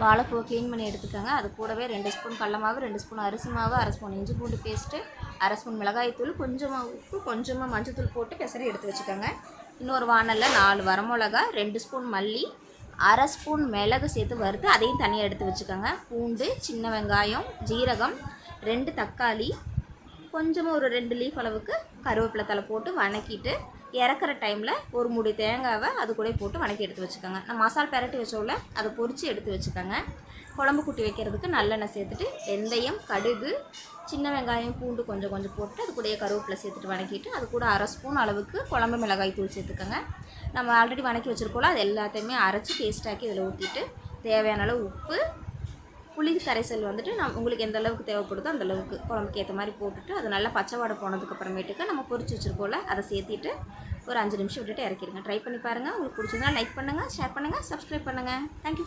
வாழைப்பூவை clean பண்ணி எடுத்துக்கோங்க. அது கூடவே 2 ஸ்பூன் கடல மாவு, 2 ஸ்பூன் அரிசி மாவு, 1/2 ஸ்பூன் இஞ்சி பூண்டு பேஸ்ட்டு, 1/2 ஸ்பூன் மிளகாய்த்தூள், கொஞ்சமாக உப்பு, கொஞ்சமாக மஞ்சத்தூள் போட்டு பெசரி எடுத்து வச்சுக்கோங்க. இன்னொரு வானலில் 4 வரமிளகா, 2 ஸ்பூன் மல்லி, 1/2 ஸ்பூன் மிளகு சேர்த்து வறுத்து அதையும் தனியாக எடுத்து வச்சுக்கோங்க. பூண்டு, சின்ன வெங்காயம், ஜீரகம், 2 தக்காளி, கொஞ்சமாக ஒரு 2 லீஃப் அளவுக்கு கருவேப்பிலை தழை போட்டு வணக்கிட்டு இறக்குற டைமில் ஒரு மூடி தேங்காவை அது கூட போட்டு வணக்கி எடுத்து வச்சுக்கோங்க. நம்ம மசாலா பெரட்டி வச்சோம்ல அதை பொரித்து எடுத்து வச்சுக்கோங்க. குழம்பு குட்டி வைக்கிறதுக்கு நல்லெண்ணெய் சேர்த்துட்டு வெந்தயம், கடுகு, சின்ன வெங்காயம், பூண்டு கொஞ்சம் கொஞ்சம் போட்டு அது கூடயே கருவேப்பிலை சேர்த்துட்டு வணக்கிட்டு அது கூட 1/2 ஸ்பூன் அளவுக்கு குழம்பு மிளகாய் தூள் சேர்த்துக்கோங்க. நம்ம ஆல்ரெடி வணக்கி வச்சுருக்கோம்ல அது எல்லாத்தையுமே அரைச்சி பேஸ்ட்டாக்கி இதில் ஊற்றிட்டு தேவையான அளவு உப்பு, புளி கரைசல் வந்துட்டு உங்களுக்கு எந்த அளவுக்கு தேவைப்படுதோ அந்த அளவுக்கு குழம்புக்கு ஏற்ற மாதிரி போட்டுட்டு அது நல்லா பச்சை வாடை போனதுக்கப்புறமேட்டுக்கு நம்ம பொரிச்சு வச்சுருக்கோம்ல அதை சேர்த்திட்டு ஒரு 5 நிமிஷம் விட்டுட்டு இறக்கிடுங்க. ட்ரை பண்ணி பாருங்கள். உங்களுக்கு பிடிச்சதுன்னா லைக் பண்ணுங்கள், ஷேர் பண்ணுங்கள், சப்ஸ்கிரைப் பண்ணுங்கள். தேங்க்யூ.